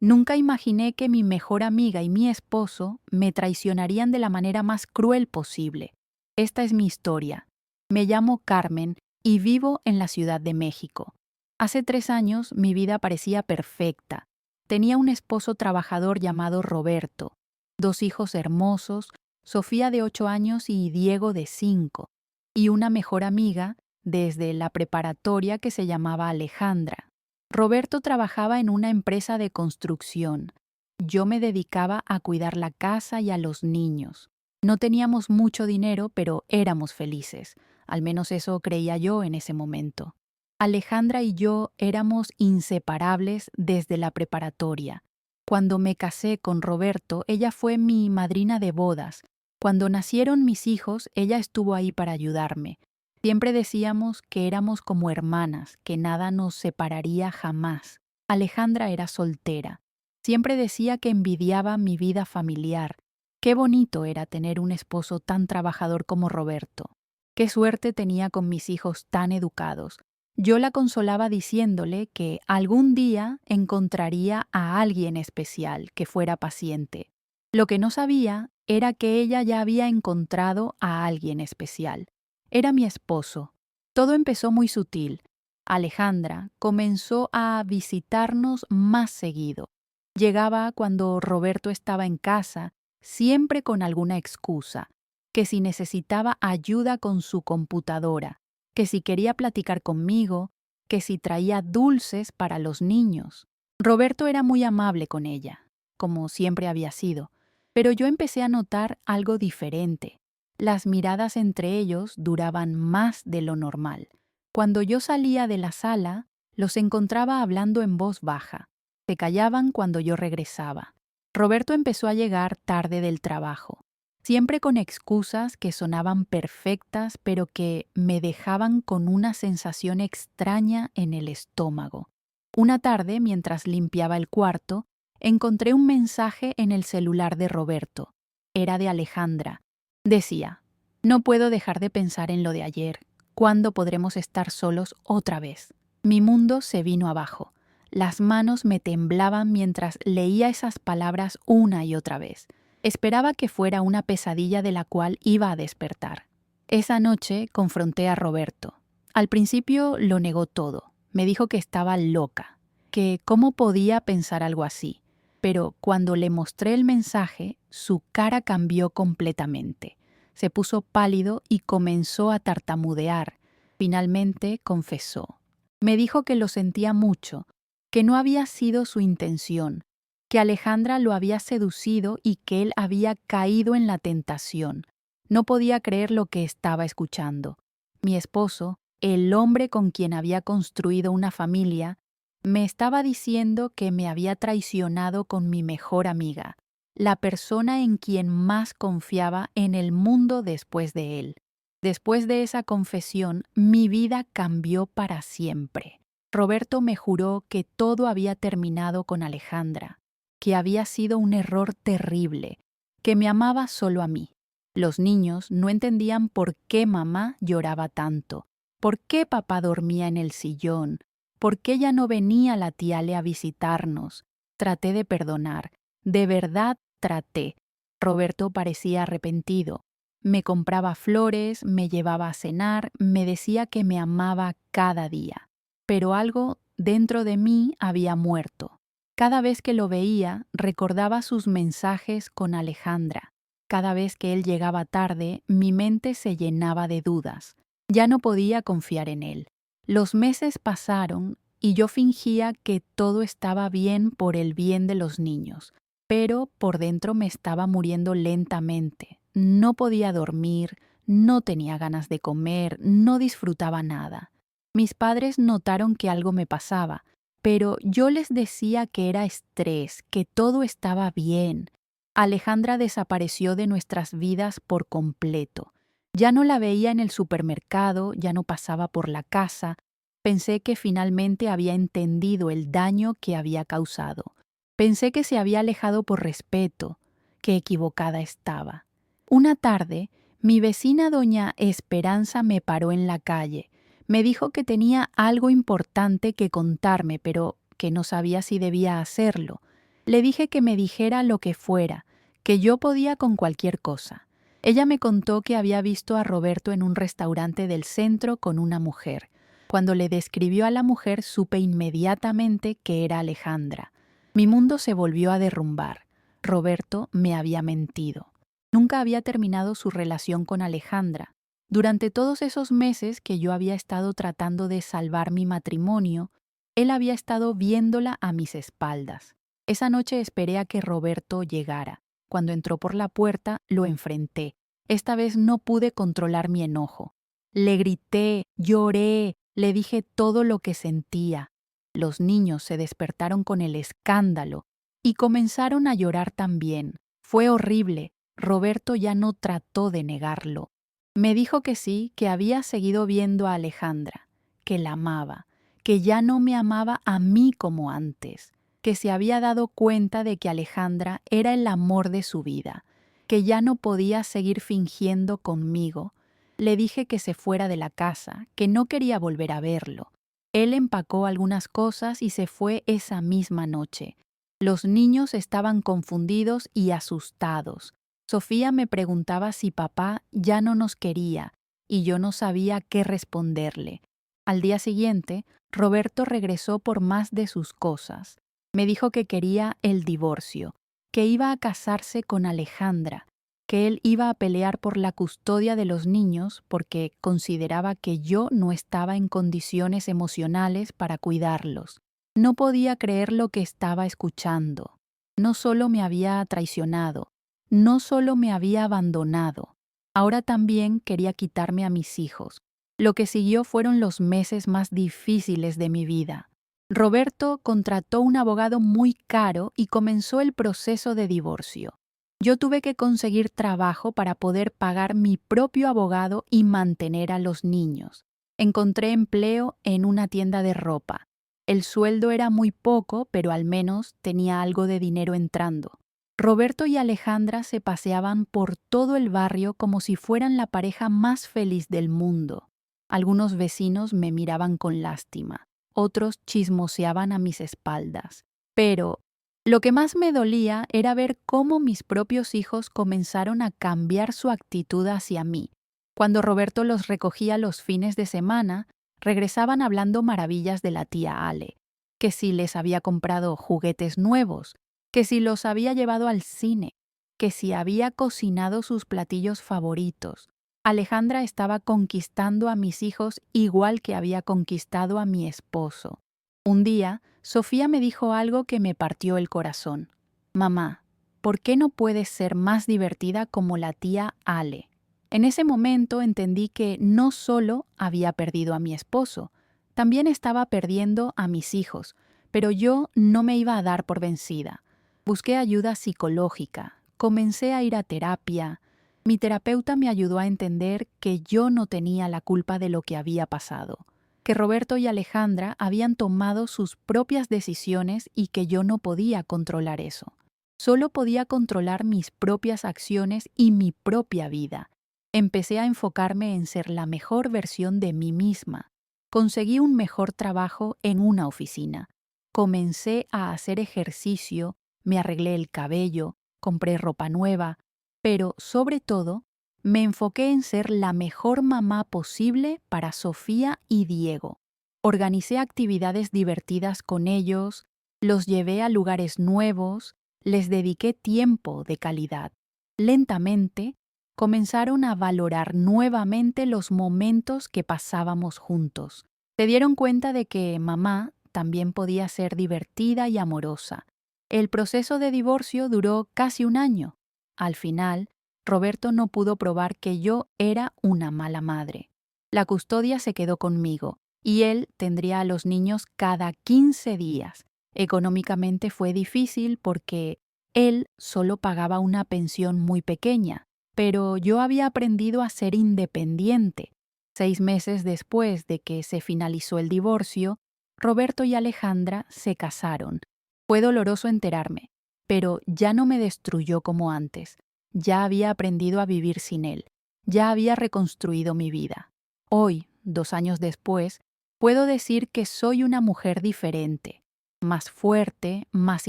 Nunca imaginé que mi mejor amiga y mi esposo me traicionarían de la manera más cruel posible. Esta es mi historia. Me llamo Carmen y vivo en la Ciudad de México. Hace 3 años mi vida parecía perfecta. Tenía un esposo trabajador llamado Roberto, 2 hijos hermosos, Sofía de 8 años y Diego de 5, y una mejor amiga desde la preparatoria que se llamaba Alejandra. Roberto trabajaba en una empresa de construcción. Yo me dedicaba a cuidar la casa y a los niños. No teníamos mucho dinero, pero éramos felices. Al menos eso creía yo en ese momento. Alejandra y yo éramos inseparables desde la preparatoria. Cuando me casé con Roberto, ella fue mi madrina de bodas. Cuando nacieron mis hijos, ella estuvo ahí para ayudarme. Siempre decíamos que éramos como hermanas, que nada nos separaría jamás. Alejandra era soltera. Siempre decía que envidiaba mi vida familiar. Qué bonito era tener un esposo tan trabajador como Roberto. Qué suerte tenía con mis hijos tan educados. Yo la consolaba diciéndole que algún día encontraría a alguien especial que fuera paciente. Lo que no sabía era que ella ya había encontrado a alguien especial. Era mi esposo. Todo empezó muy sutil. Alejandra comenzó a visitarnos más seguido. Llegaba cuando Roberto estaba en casa, siempre con alguna excusa, que si necesitaba ayuda con su computadora, que si quería platicar conmigo, que si traía dulces para los niños. Roberto era muy amable con ella, como siempre había sido, pero yo empecé a notar algo diferente. Las miradas entre ellos duraban más de lo normal. Cuando yo salía de la sala, los encontraba hablando en voz baja. Se callaban cuando yo regresaba. Roberto empezó a llegar tarde del trabajo, siempre con excusas que sonaban perfectas, pero que me dejaban con una sensación extraña en el estómago. Una tarde, mientras limpiaba el cuarto, encontré un mensaje en el celular de Roberto. Era de Alejandra. Decía: no puedo dejar de pensar en lo de ayer. ¿Cuándo podremos estar solos otra vez? Mi mundo se vino abajo. Las manos me temblaban mientras leía esas palabras una y otra vez. Esperaba que fuera una pesadilla de la cual iba a despertar. Esa noche confronté a Roberto. Al principio lo negó todo. Me dijo que estaba loca, que cómo podía pensar algo así. Pero cuando le mostré el mensaje, su cara cambió completamente. Se puso pálido y comenzó a tartamudear. Finalmente confesó. Me dijo que lo sentía mucho, que no había sido su intención, que Alejandra lo había seducido y que él había caído en la tentación. No podía creer lo que estaba escuchando. Mi esposo, el hombre con quien había construido una familia, me estaba diciendo que me había traicionado con mi mejor amiga, la persona en quien más confiaba en el mundo después de él. Después de esa confesión, mi vida cambió para siempre. Roberto me juró que todo había terminado con Alejandra, que había sido un error terrible, que me amaba solo a mí. Los niños no entendían por qué mamá lloraba tanto, por qué papá dormía en el sillón, por qué ya no venía la tía Ale a visitarnos. Traté de perdonar, de verdad traté. Roberto parecía arrepentido. Me compraba flores, me llevaba a cenar, me decía que me amaba cada día. Pero algo dentro de mí había muerto. Cada vez que lo veía, recordaba sus mensajes con Alejandra. Cada vez que él llegaba tarde, mi mente se llenaba de dudas. Ya no podía confiar en él. Los meses pasaron y yo fingía que todo estaba bien por el bien de los niños, pero por dentro me estaba muriendo lentamente. No podía dormir, no tenía ganas de comer, no disfrutaba nada. Mis padres notaron que algo me pasaba, pero yo les decía que era estrés, que todo estaba bien. Alejandra desapareció de nuestras vidas por completo. Ya no la veía en el supermercado, ya no pasaba por la casa. Pensé que finalmente había entendido el daño que había causado. Pensé que se había alejado por respeto. Qué equivocada estaba. Una tarde, mi vecina doña Esperanza me paró en la calle. Me dijo que tenía algo importante que contarme, pero que no sabía si debía hacerlo. Le dije que me dijera lo que fuera, que yo podía con cualquier cosa. Ella me contó que había visto a Roberto en un restaurante del centro con una mujer. Cuando le describió a la mujer, supe inmediatamente que era Alejandra. Mi mundo se volvió a derrumbar. Roberto me había mentido. Nunca había terminado su relación con Alejandra. Durante todos esos meses que yo había estado tratando de salvar mi matrimonio, él había estado viéndola a mis espaldas. Esa noche esperé a que Roberto llegara. Cuando entró por la puerta, lo enfrenté. Esta vez no pude controlar mi enojo. Le grité, lloré, le dije todo lo que sentía. Los niños se despertaron con el escándalo y comenzaron a llorar también. Fue horrible. Roberto ya no trató de negarlo. Me dijo que sí, que había seguido viendo a Alejandra, que la amaba, que ya no me amaba a mí como antes, que se había dado cuenta de que Alejandra era el amor de su vida, que ya no podía seguir fingiendo conmigo. Le dije que se fuera de la casa, que no quería volver a verlo. Él empacó algunas cosas y se fue esa misma noche. Los niños estaban confundidos y asustados. Sofía me preguntaba si papá ya no nos quería, y yo no sabía qué responderle. Al día siguiente, Roberto regresó por más de sus cosas. Me dijo que quería el divorcio, que iba a casarse con Alejandra, que él iba a pelear por la custodia de los niños porque consideraba que yo no estaba en condiciones emocionales para cuidarlos. No podía creer lo que estaba escuchando. No solo me había traicionado, no solo me había abandonado, ahora también quería quitarme a mis hijos. Lo que siguió fueron los meses más difíciles de mi vida. Roberto contrató un abogado muy caro y comenzó el proceso de divorcio. Yo tuve que conseguir trabajo para poder pagar mi propio abogado y mantener a los niños. Encontré empleo en una tienda de ropa. El sueldo era muy poco, pero al menos tenía algo de dinero entrando. Roberto y Alejandra se paseaban por todo el barrio como si fueran la pareja más feliz del mundo. Algunos vecinos me miraban con lástima, otros chismoseaban a mis espaldas. Pero lo que más me dolía era ver cómo mis propios hijos comenzaron a cambiar su actitud hacia mí. Cuando Roberto los recogía los fines de semana, regresaban hablando maravillas de la tía Ale, que si les había comprado juguetes nuevos, que si los había llevado al cine, que si había cocinado sus platillos favoritos. Alejandra estaba conquistando a mis hijos igual que había conquistado a mi esposo. Un día, Sofía me dijo algo que me partió el corazón. Mamá, ¿por qué no puedes ser más divertida como la tía Ale? En ese momento entendí que no solo había perdido a mi esposo, también estaba perdiendo a mis hijos, pero yo no me iba a dar por vencida. Busqué ayuda psicológica, comencé a ir a terapia. Mi terapeuta me ayudó a entender que yo no tenía la culpa de lo que había pasado, que Roberto y Alejandra habían tomado sus propias decisiones y que yo no podía controlar eso. Solo podía controlar mis propias acciones y mi propia vida. Empecé a enfocarme en ser la mejor versión de mí misma. Conseguí un mejor trabajo en una oficina. Comencé a hacer ejercicio, me arreglé el cabello, compré ropa nueva, pero sobre todo me enfoqué en ser la mejor mamá posible para Sofía y Diego. Organicé actividades divertidas con ellos, los llevé a lugares nuevos, les dediqué tiempo de calidad. Lentamente, comenzaron a valorar nuevamente los momentos que pasábamos juntos. Se dieron cuenta de que mamá también podía ser divertida y amorosa. El proceso de divorcio duró casi un año. Al final, Roberto no pudo probar que yo era una mala madre. La custodia se quedó conmigo y él tendría a los niños cada 15 días. Económicamente fue difícil porque él solo pagaba una pensión muy pequeña, pero yo había aprendido a ser independiente. 6 meses después de que se finalizó el divorcio, Roberto y Alejandra se casaron. Fue doloroso enterarme, pero ya no me destruyó como antes. Ya había aprendido a vivir sin él. Ya había reconstruido mi vida. Hoy, 2 años después, puedo decir que soy una mujer diferente. más fuerte, más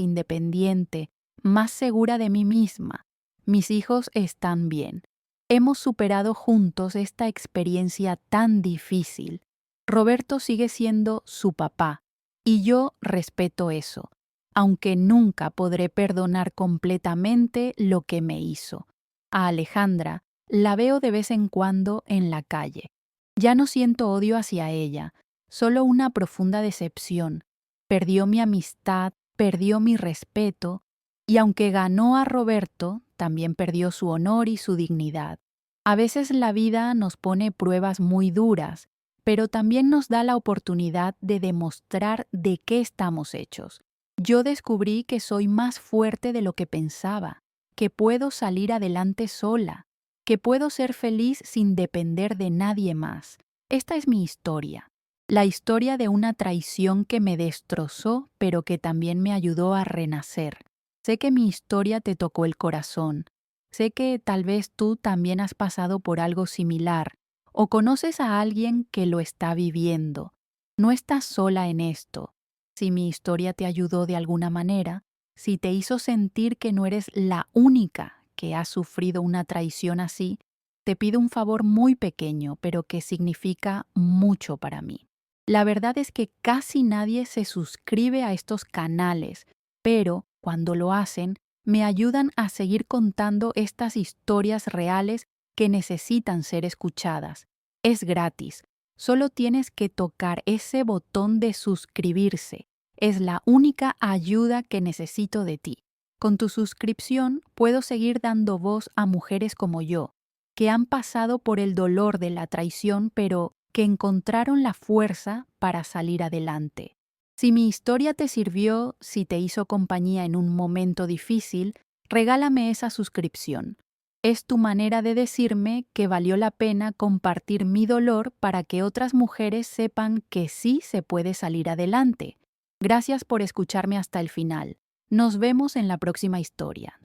independiente, más segura de mí misma. Mis hijos están bien. Hemos superado juntos esta experiencia tan difícil. Roberto sigue siendo su papá, y yo respeto eso, aunque nunca podré perdonar completamente lo que me hizo. A Alejandra la veo de vez en cuando en la calle. Ya no siento odio hacia ella, solo una profunda decepción. Perdió mi amistad, perdió mi respeto, y aunque ganó a Roberto, también perdió su honor y su dignidad. A veces la vida nos pone pruebas muy duras, pero también nos da la oportunidad de demostrar de qué estamos hechos. Yo descubrí que soy más fuerte de lo que pensaba, que puedo salir adelante sola, que puedo ser feliz sin depender de nadie más. Esta es mi historia. La historia de una traición que me destrozó, pero que también me ayudó a renacer. Sé que mi historia te tocó el corazón. Sé que tal vez tú también has pasado por algo similar o conoces a alguien que lo está viviendo. No estás sola en esto. Si mi historia te ayudó de alguna manera, si te hizo sentir que no eres la única que ha sufrido una traición así, te pido un favor muy pequeño, pero que significa mucho para mí. La verdad es que casi nadie se suscribe a estos canales, pero cuando lo hacen, me ayudan a seguir contando estas historias reales que necesitan ser escuchadas. Es gratis. Solo tienes que tocar ese botón de suscribirse. Es la única ayuda que necesito de ti. Con tu suscripción puedo seguir dando voz a mujeres como yo, que han pasado por el dolor de la traición, pero que encontraron la fuerza para salir adelante. Si mi historia te sirvió, si te hizo compañía en un momento difícil, regálame esa suscripción. Es tu manera de decirme que valió la pena compartir mi dolor para que otras mujeres sepan que sí se puede salir adelante. Gracias por escucharme hasta el final. Nos vemos en la próxima historia.